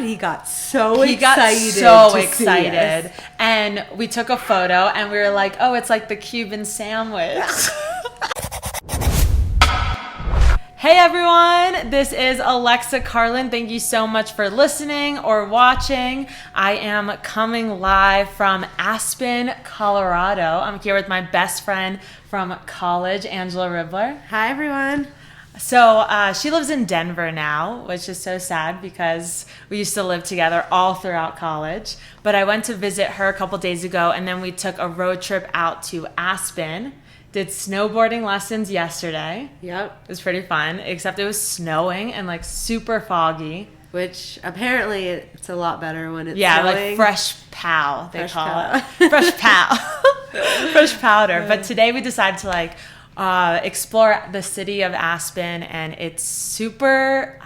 he got so excited. He got so excited. And we took a photo and we were like, oh, it's like the Cuban sandwich. Hey everyone, this is Alexa Carlin. Thank you so much for listening or watching. I am coming live from Aspen, Colorado. I'm here with my best friend from college, Angela Ribler. Hi everyone. So she lives in Denver now, which is so sad because we used to live together all throughout college. But I went to visit her a couple days ago, and then we took a road trip out to Aspen. Did snowboarding lessons yesterday. Yep. It was pretty fun, except it was snowing and like super foggy. Which apparently it's a lot better when it's snowing. Like fresh pow, they call it. Fresh pow. Fresh powder. But today we decided to explore the city of Aspen, and it's super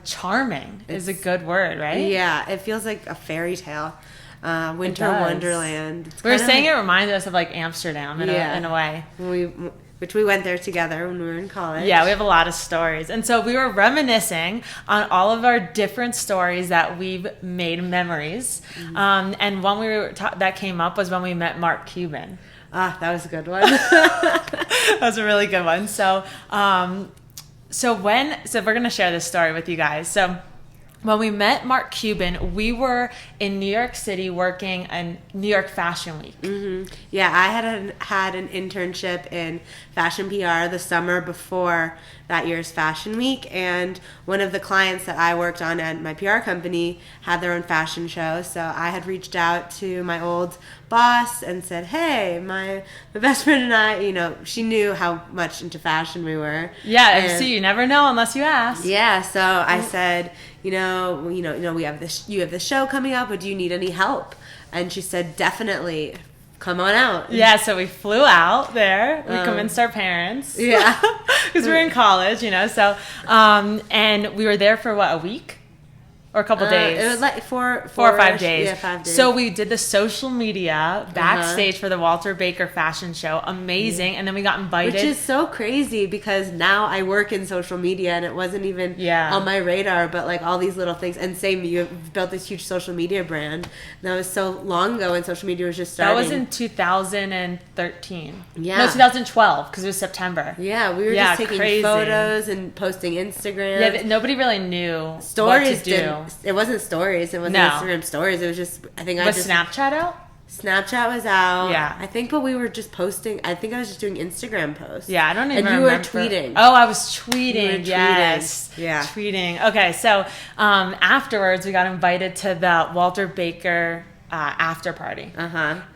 charming is a good word, right? Yeah, it feels like a fairy tale. Winter Wonderland. We were saying it reminded us of Amsterdam in a way. Which we went there together when we were in college. Yeah, we have a lot of stories. And so we were reminiscing on all of our different stories that we've made memories. Mm-hmm. And one that came up was when we met Mark Cuban. Ah, that was a good one. That was a really good one. So we're going to share this story with you guys. So when we met Mark Cuban, we were in New York City working in New York Fashion Week. Mm-hmm. Yeah, I had an internship in fashion PR the summer before that year's Fashion Week, and one of the clients that I worked on at my PR company had their own fashion show, so I had reached out to my old boss and said, hey, my best friend and I, she knew how much into fashion we were. Yeah, you never know unless you ask. Yeah, so I said, we have you have this show coming up, but do you need any help? And she said, definitely. Come on out. Yeah, so we flew out there. We convinced our parents. Yeah. Because we were in college, so, and we were there for a week? Or a couple days? It was like four or 5 days. Yeah, 5 days. So we did the social media backstage for the Walter Baker fashion show. Amazing. And then we got invited. Which is so crazy because now I work in social media and it wasn't even on my radar, but all these little things. And same, you've built this huge social media brand. And that was so long ago when social media was just starting. That was in 2013. Yeah. No, 2012 because it was September. Yeah, we were just taking photos and posting Instagram. Yeah, nobody really knew what to do. It wasn't stories. It wasn't Instagram stories. It was just, Was Snapchat out? Snapchat was out. Yeah. I think, but we were just posting. I think I was just doing Instagram posts. Yeah, I don't even remember. And you were tweeting. Oh, I was tweeting. Yes. Yeah. Tweeting. Okay, so afterwards we got invited to the Walter Baker after party.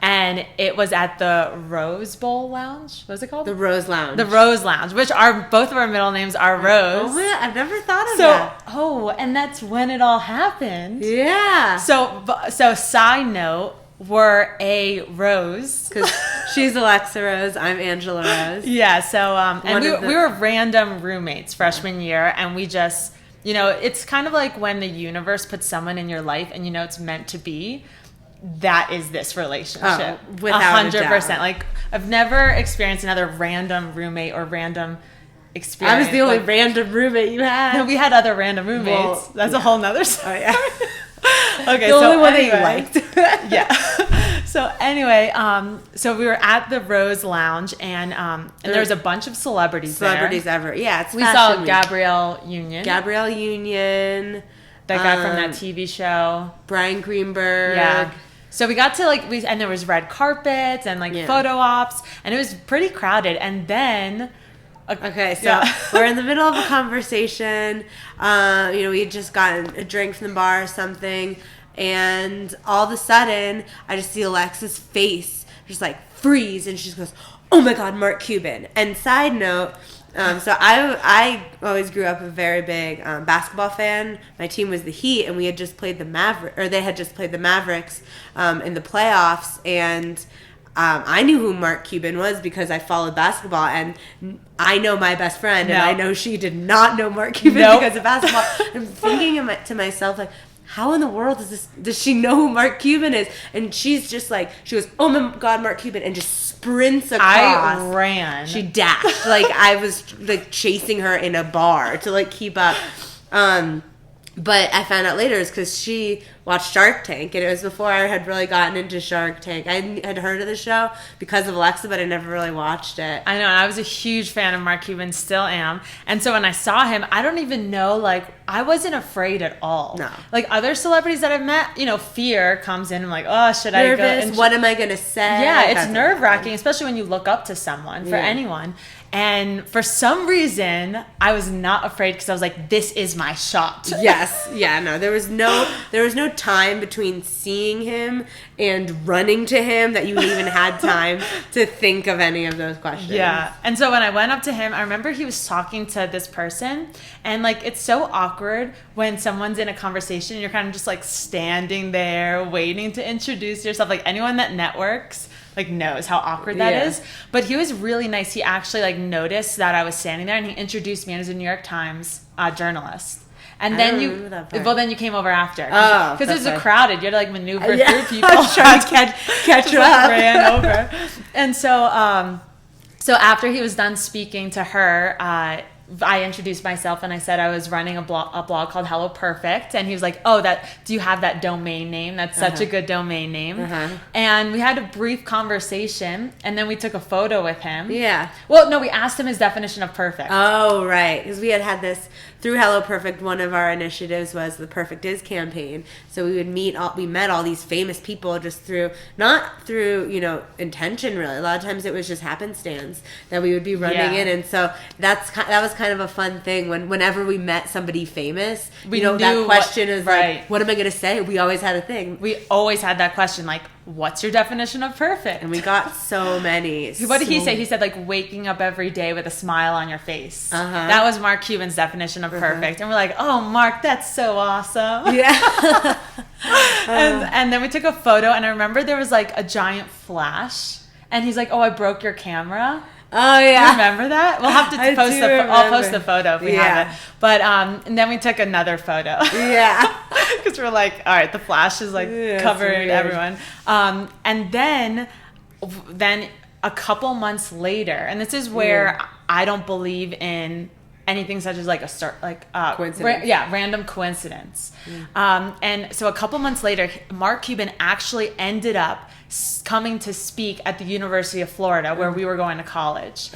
And it was at the Rose Bowl Lounge. What was it called? The Rose Lounge. The Rose Lounge, which both of our middle names are Rose. Oh man, I've never thought of that. Oh, and that's when it all happened. Yeah. So side note, we're a Rose. Because she's Alexa Rose, I'm Angela Rose. Yeah, so and we were random roommates freshman year, and we just, it's kind of like when the universe puts someone in your life and it's meant to be. That is this relationship. Without 100%. I've never experienced another random roommate or random experience. I was the only random roommate you had. No, we had other random roommates. Well, that's a whole nother story. Oh, yeah. Okay, the only one that you liked. Yeah. So anyway, so we were at the Rose Lounge, and there was a bunch of celebrities there. Ever. Yeah, it's we saw Gabrielle Union. That guy from that TV show. Brian Greenberg. Yeah. So we got to and there was red carpets and photo ops, and it was pretty crowded. And then, okay, so we're in the middle of a conversation. We had just gotten a drink from the bar or something, and all of a sudden, I just see Alexa's face just freeze, and she just goes, "Oh my God, Mark Cuban!" And side note. So I always grew up a very big basketball fan. My team was the Heat, and we had just played they had just played the Mavericks in the playoffs, and I knew who Mark Cuban was because I followed basketball, and I know my best friend, and I know she did not know Mark Cuban because of basketball. I'm thinking to myself, how in the world does she know who Mark Cuban is? And she's just she goes, "Oh my God, Mark Cuban," and just sprints across. I ran. She dashed. I was chasing her in a bar to keep up. And But I found out later it's because she watched Shark Tank, and it was before I had really gotten into Shark Tank. I had heard of the show because of Alexa, but I never really watched it. I know, and I was a huge fan of Mark Cuban, still am. And so when I saw him, I don't even know, like, I wasn't afraid at all. No. Like, other celebrities that I've met, you know, fear comes in. I'm like, oh, should I go? Nervous, what am I going to say? Yeah, it's nerve-wracking, especially when you look up to someone, for anyone. And for some reason, I was not afraid because I was like, this is my shot. Yes. Yeah, no. There was no time between seeing him and running to him that you even had time to think of any of those questions. Yeah. And so when I went up to him, I remember he was talking to this person, and like, it's so awkward when someone's in a conversation and you're kind of just like standing there waiting to introduce yourself. Like, anyone that networks like knows how awkward that is. But he was really nice. He actually like noticed that I was standing there, and he introduced me as a New York Times journalist. And then you came over after. Because it was crowded. You had to like maneuver through people. Trying to catch up. Ran over. And so, so after he was done speaking to her, I introduced myself and I said I was running a blog called Hello Perfect, and he was like, "Oh, do you have that domain name? That's such a good domain name." And we had a brief conversation, and then we took a photo with him. Yeah. Well, no, we asked him his definition of perfect. Oh, right, because we had this through Hello Perfect. One of our initiatives was the Perfect Is campaign. So we met all these famous people just not through intention really. A lot of times it was just happenstance that we would be running in, and so that was kind of a fun thing whenever we met somebody famous. We knew that question is like, what am I going to say? We always had a thing. We always had that question, like, what's your definition of perfect? And we got so many. What did he say? He said, like, waking up every day with a smile on your face. That was Mark Cuban's definition of perfect. And we're like, oh, Mark, that's so awesome. Yeah. and then we took a photo, and I remember there was like a giant flash, and he's like, oh, I broke your camera. Oh yeah, you remember that? We'll have to post I'll post the photo if we have it. But and then we took another photo. Yeah, because we're like, all right, the flash is like covering everyone. And then a couple months later, and this is where I don't believe in anything such as like coincidence. Random coincidence. And so a couple months later, Mark Cuban actually ended up coming to speak at the University of Florida, where we were going to college.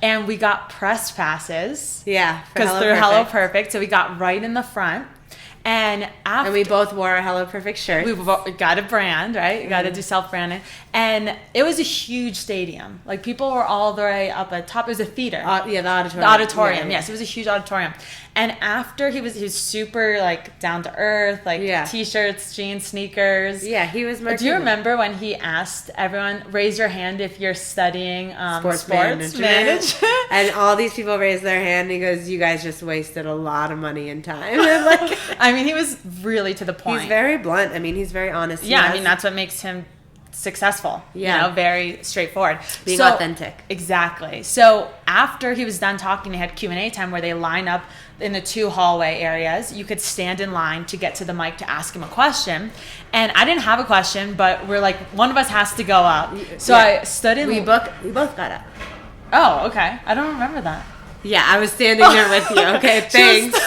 And we got press passes. Yeah, because through Hello Perfect, so we got right in the front. And we both wore our Hello Perfect shirts. We got a brand, right? You got to do self-branding. And it was a huge stadium. Like, people were all the way up at top. It was a theater. The auditorium. The auditorium, yes. It was a huge auditorium. And after he was super, like, down to earth, like, T-shirts, jeans, sneakers. Yeah, he was Mark Do you remember when he asked everyone, raise your hand if you're studying sports management? And all these people raised their hand, and he goes, you guys just wasted a lot of money and time. Like, I mean, he was really to the point. He's very blunt. I mean, he's very honest. I mean, that's what makes him successful. Very straightforward. Being authentic. Exactly. So after he was done talking, they had Q&A time where they line up in the two hallway areas. You could stand in line to get to the mic to ask him a question. And I didn't have a question, but we're like, one of us has to go up. So I stood in. We both got up. Oh, okay. I don't remember that. Yeah, I was standing there with you. Okay, thanks.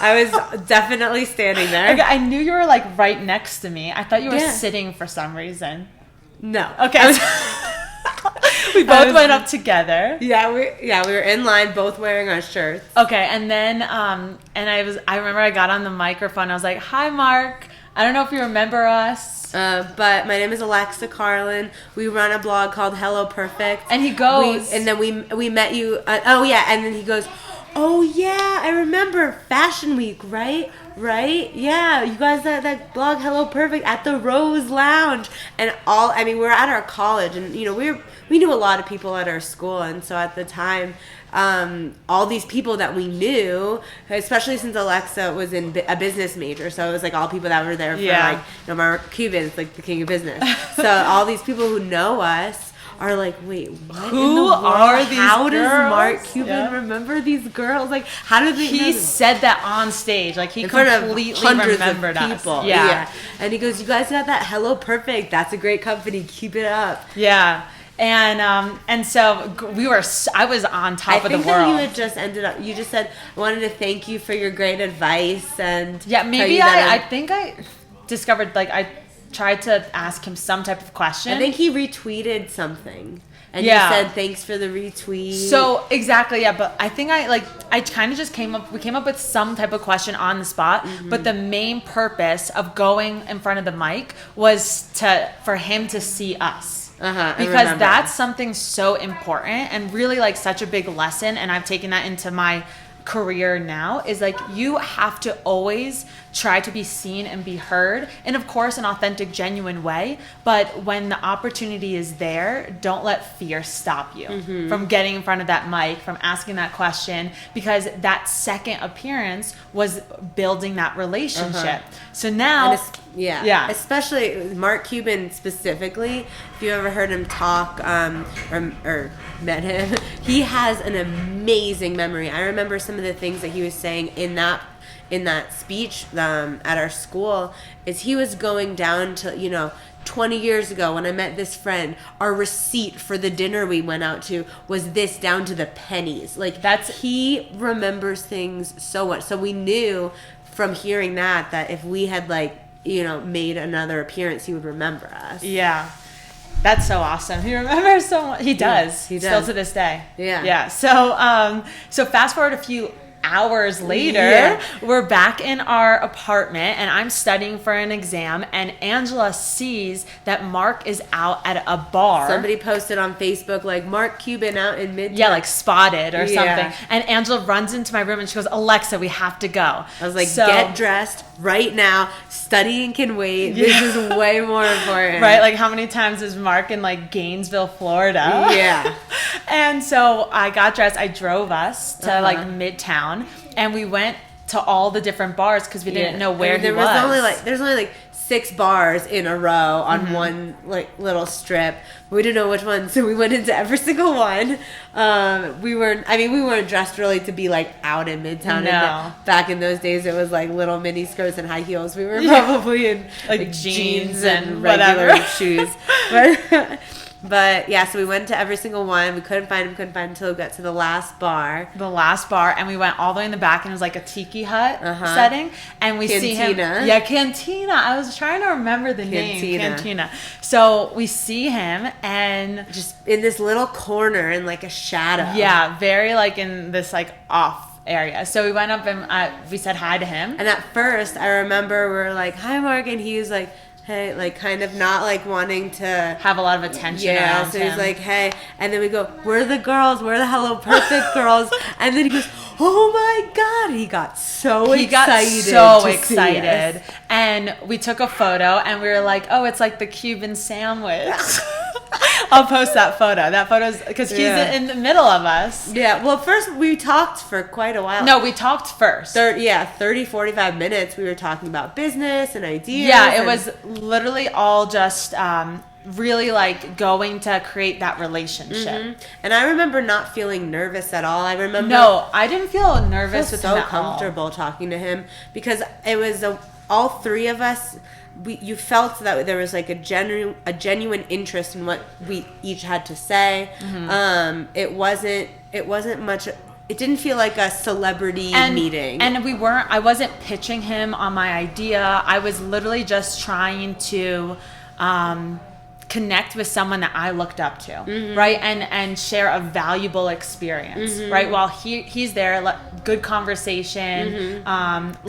I was definitely standing there. Okay, I knew you were like right next to me. I thought you were sitting for some reason. No. Okay. We both went up together. Yeah, we were in line, both wearing our shirts. Okay, and then I remember I got on the microphone. I was like, "Hi, Mark. I don't know if you remember us, but my name is Alexa Carlin. We run a blog called Hello Perfect." And he goes, and then we met you. And then he goes, "Oh yeah, I remember Fashion Week, right? Right? Yeah, you guys that blog Hello Perfect at the Rose Lounge." And we were at our college, and we knew a lot of people at our school, and so at the time, all these people that we knew, especially since Alexa was in a business major, so it was like all people that were there for Mark Cuban, like the king of business. So all these people who know us are like, wait, what? Who are these How girls? does Mark Cuban remember these girls? Like, how did he said that on stage? Like, he completely remembered people. Us. Yeah. And he goes, "You guys got that Hello Perfect? That's a great company. Keep it up." Yeah. And so I was on top of the world. I think that you had just ended up, you just said, I wanted to thank you for your great advice. And yeah, maybe I think I discovered, like, I tried to ask him some type of question. I think he retweeted something. And yeah. you said thanks for the retweet. So exactly, yeah. But I think I kind of just came up with some type of question on the spot. Mm-hmm. But the main purpose of going in front of the mic was for him to see us. Because that's something so important and really like such a big lesson. And I've taken that into my career now, is like you have to always try to be seen and be heard, and of course an authentic, genuine way. But when the opportunity is there, don't let fear stop you from getting in front of that mic, from asking that question, because that second appearance was building that relationship. So now especially Mark Cuban specifically, if you ever heard him talk or met him, he has an amazing memory. I remember some of the things that he was saying in that speech at our school. Is he was going down to 20 years ago when I met this friend, our receipt for the dinner we went out to was this, down to the pennies. Like, he remembers things so much. So we knew from hearing that if we had made another appearance, he would remember us. Yeah. That's so awesome. He remembers so much. He does. He does. Still to this day. Yeah. Yeah. So fast forward a few hours later, we're back in our apartment, and I'm studying for an exam, and Angela sees that Mark is out at a bar. Somebody posted on Facebook, like, Mark Cuban out in Midtown. Yeah, like spotted or something. And Angela runs into my room and she goes, Alexa, we have to go. I was like, get dressed right now. Studying can wait. This is way more important. Right? Like, how many times is Mark in like Gainesville, Florida? Yeah. And so I got dressed. I drove us to like Midtown. And we went to all the different bars because we didn't know where he was. There's only 6 bars in a row on one little strip. We didn't know which one, so we went into every single one. We weren't dressed really to be like out in Midtown. No. Back in those days, it was like little mini skirts and high heels. We were probably in like jeans and regular whatever. shoes. But yeah, so we went to every single one. We couldn't find him until we got to the last bar. And we went all the way in the back, and it was like a tiki hut setting. And we see him. Yeah, Cantina. I was trying to remember the name. Cantina. So we see him, and just in this little corner in like a shadow. Yeah, very like in this like off area. So we went up and we said hi to him. And at first, I remember we were like, "Hi, Mark," and he was like, hey, like kind of not like wanting to have a lot of attention around so him. He's like, hey, and then we go, where are the girls? Where are the Hello Perfect girls? And then he goes, oh my God, he got so excited. And we took a photo and we were like, oh, it's like the Cuban sandwich. I'll post that photo. That photo's because he's in the middle of us. Yeah. Well, first we talked for quite a while. No, we talked first. 30, 45 minutes. We were talking about business and ideas. Yeah, it was literally all just really like going to create that relationship. Mm-hmm. And I remember not feeling nervous at all. I didn't feel nervous with him at all. So comfortable talking to him because it was all three of us. You felt that there was like a genuine interest in what we each had to say. Mm-hmm. It wasn't much. It didn't feel like a celebrity meeting. And I wasn't pitching him on my idea. I was literally just trying to connect with someone that I looked up to, mm-hmm. right? And share a valuable experience, mm-hmm. right? While he's there, good conversation, mm-hmm.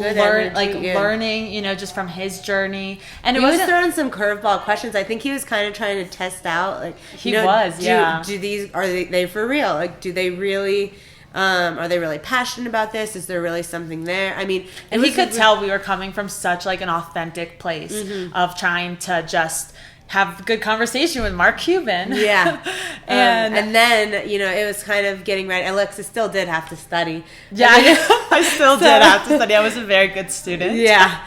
Learning, just from his journey. And he was throwing some curveball questions. I think he was kind of trying to test out, do these, are they for real? Like, do they really... are they really passionate about this? Is there really something there? I mean, and he could tell we were coming from such like an authentic place mm-hmm. of trying to just have good conversation with Mark Cuban. Yeah. And then, it was kind of getting ready. Alexa still did have to study. Yeah, I still did have to study. I was a very good student. Yeah.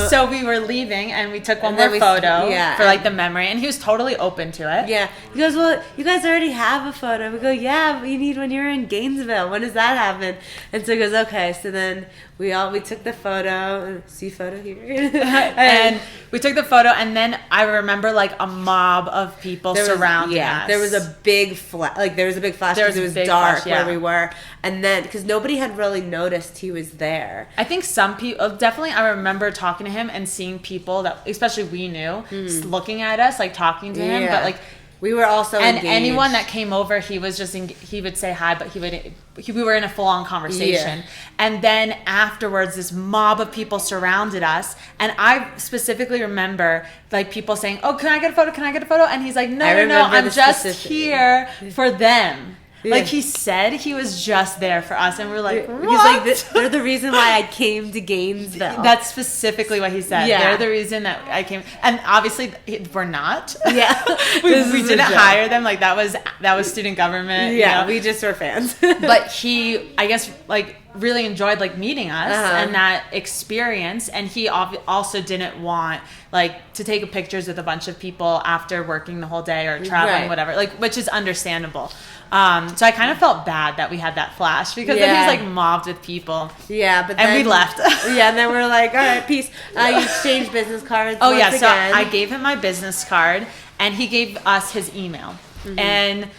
So we were leaving and we took one more photo for like the memory, and he was totally open to it. Yeah. He goes, well, you guys already have a photo. We go, yeah, but you need when you're in Gainesville. When does that happen? And so he goes, okay. So then we took the photo. See photo here. And we took the photo, and then I remember like a mob of people surrounding us. There was a big flash. There was a big flash because it was dark where we were, and then because nobody had really noticed he was there. I think some people definitely. I remember talking to him and seeing people that, especially we knew, looking at us, like talking to him, but like. We were also and engaged. Anyone that came over, he was just he would say hi, but we were in a full on conversation. And then afterwards, this mob of people surrounded us, and I specifically remember like people saying, "Oh, can I get a photo? Can I get a photo?" And he's like, "No, I'm just here for them." Like he said, he was just there for us, and we're like, "What?" He's like, "They're the reason why I came to Gainesville." That's specifically what he said. Yeah. They're the reason that I came, and obviously we're not. Yeah, we didn't hire them. Like that was student government. Yeah, we just were fans. But he, I guess, like really enjoyed like meeting us and that experience, and he also didn't want like to take pictures with a bunch of people after working the whole day or traveling, whatever. Like, which is understandable. So I kind of felt bad that we had that flash because then he was like mobbed with people. Yeah, but then, and we left. Yeah, and then we're like, all right, peace. You exchanged business cards. Oh yeah, so I gave him my business card, and he gave us his email, and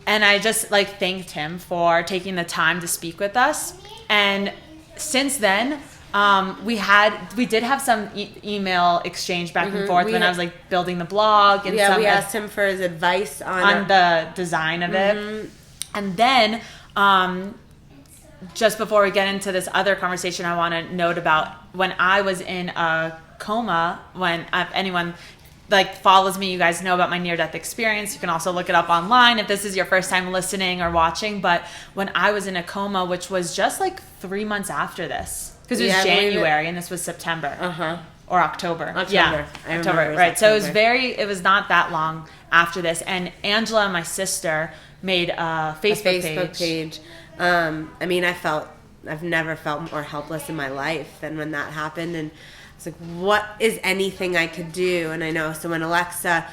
I just like thanked him for taking the time to speak with us. And since then, we did have some email exchange back and forth when I was like building the blog, and we asked him for his advice on the design of it. And then just before we get into this other conversation, I want to note about when I was in a coma. When anyone like follows me, you guys know about my near-death experience. You can also look it up online if this is your first time listening or watching. But when I was in a coma, which was just like 3 months after this, because it was January and this was September or October. Yeah, October. Right. So it was not that long after this. And Angela, my sister, made a Facebook page. I mean, I've never felt more helpless in my life than when that happened, and it's like, what is anything I could do? And I know, so when Alexa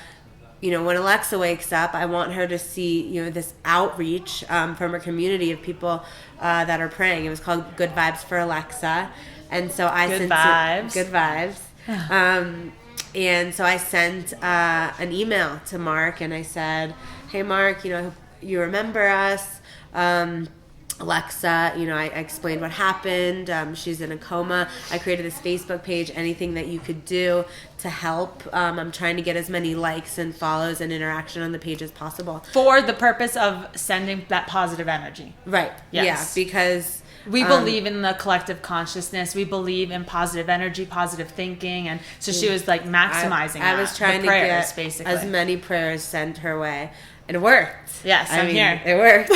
wakes up, I want her to see, this outreach from a community of people that are praying. It was called Good Vibes for Alexa. And so I Good vibes. And so I sent an email to Mark, and I said, hey, Mark, you remember us. Alexa, I explained what happened. She's in a coma. I created this Facebook page, anything that you could do to help. I'm trying to get as many likes and follows and interaction on the page as possible. For the purpose of sending that positive energy. Right. Yes. Yeah, because we believe in the collective consciousness. We believe in positive energy, positive thinking. And so she was like maximizing I was trying to get basically as many prayers sent her way. And it worked. Yes, I'm here. It worked.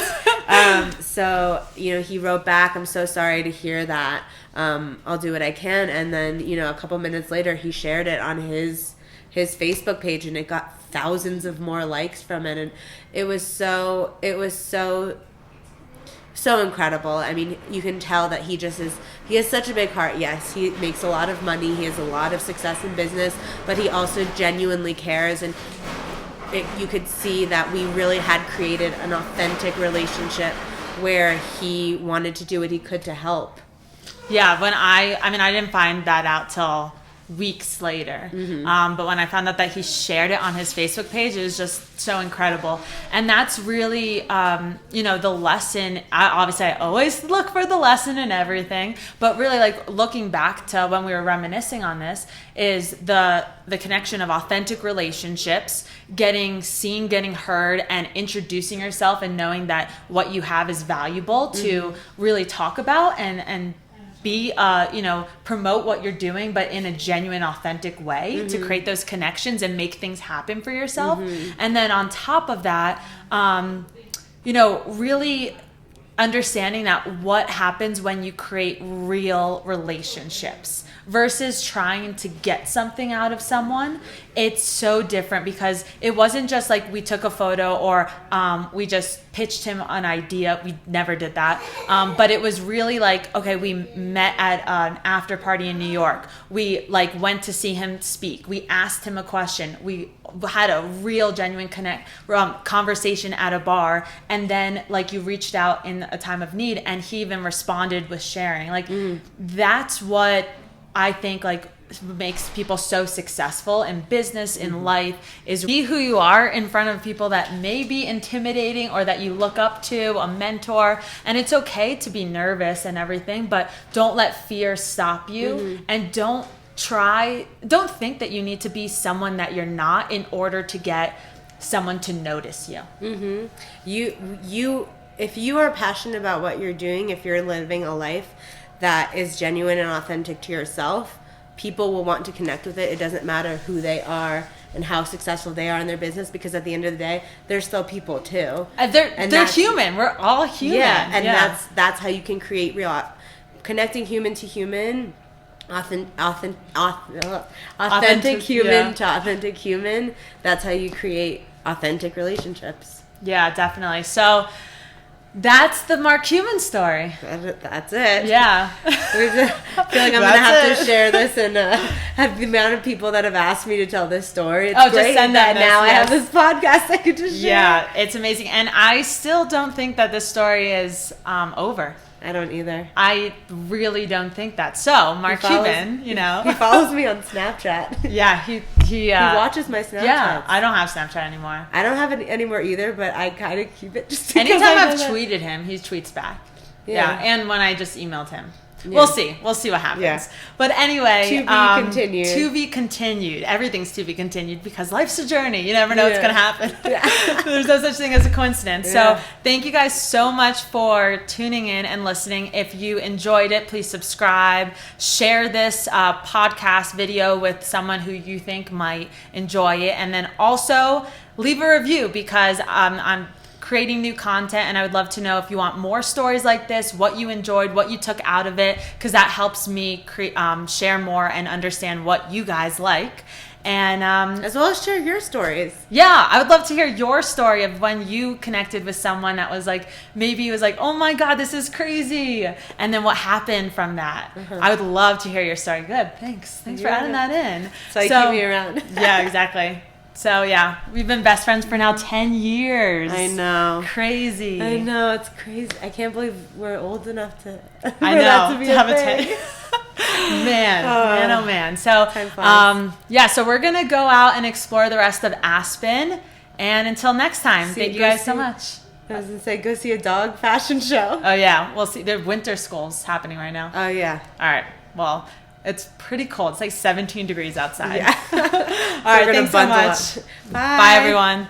So, he wrote back, I'm so sorry to hear that. I'll do what I can. And then, a couple minutes later, he shared it on his Facebook page, and it got thousands of more likes from it. And it was so incredible. I mean, you can tell that he has such a big heart. Yes, he makes a lot of money. He has a lot of success in business, but he also genuinely cares. And you could see that we really had created an authentic relationship where he wanted to do what he could to help. Yeah, when I didn't find that out till weeks later. But when I found out that he shared it on his Facebook page, it was just so incredible. And that's really, the lesson. I always look for the lesson in everything, but really like looking back to when we were reminiscing on this is the connection of authentic relationships, getting seen, getting heard, and introducing yourself and knowing that what you have is valuable to really talk about and be, promote what you're doing, but in a genuine, authentic way to create those connections and make things happen for yourself. And then on top of that, really understanding that what happens when you create real relationships. versus trying to get something out of someone. It's so different because it wasn't just like we took a photo or we just pitched him an idea. We never did that. But it was really like, okay, we met at an after party in New York. We like went to see him speak. We asked him a question. We had a real genuine conversation at a bar. And then like you reached out in a time of need and he even responded with sharing. Like that's what I think like makes people so successful in business, in life, is be who you are in front of people that may be intimidating or that you look up to, a mentor. And it's okay to be nervous and everything, but don't let fear stop you. And don't think that you need to be someone that you're not in order to get someone to notice you. If you are passionate about what you're doing, if you're living a life that is genuine and authentic to yourself, people will want to connect with it. It doesn't matter who they are and how successful they are in their business, because at the end of the day, they're still people too. They're human. We're all human. Yeah, and that's how you can create real connecting human to human, authentic human to authentic human. That's how you create authentic relationships. Yeah, definitely. So that's the Mark Cuban story. That's it. Yeah. I feel like I'm going to have to share this and have the amount of people that have asked me to tell this story. It's great just send them that now I have this podcast I could just share. Yeah, it's amazing. And I still don't think that this story is over. I don't either. I really don't think that. So, Mark Cuban, he follows me on Snapchat. Yeah, he watches my Snapchat. Yeah, I don't have Snapchat anymore. I don't have it anymore either, but I kind of keep it just anytime I've tweeted him, he tweets back. Yeah, and when I just emailed him. Yeah. We'll see what happens. Yeah. But anyway, to be continued. Everything's to be continued because life's a journey. You never know what's going to happen. Yeah. There's no such thing as a coincidence. Yeah. So thank you guys so much for tuning in and listening. If you enjoyed it, please subscribe, share this podcast video with someone who you think might enjoy it, and then also leave a review because I'm creating new content, and I would love to know if you want more stories like this, what you enjoyed, what you took out of it, because that helps me share more and understand what you guys like. And as well as share your stories. Yeah, I would love to hear your story of when you connected with someone that was like, maybe it was like, oh my God, this is crazy. And then what happened from that. I would love to hear your story. Good, thanks for adding that in. So you keep me around. Yeah, exactly. So yeah, we've been best friends for now 10 years. I know. Crazy. I know, it's crazy. I can't believe we're old enough to I know, to have a 10. Man. So so we're going to go out and explore the rest of Aspen. And until next time, thank you guys so much. I was going to say, go see a dog fashion show. Oh yeah, we'll see. There's winter schools happening right now. Oh yeah. All right, well, it's pretty cold. It's like 17 degrees outside. Yeah. All right, thanks so much. Bye. Bye, everyone.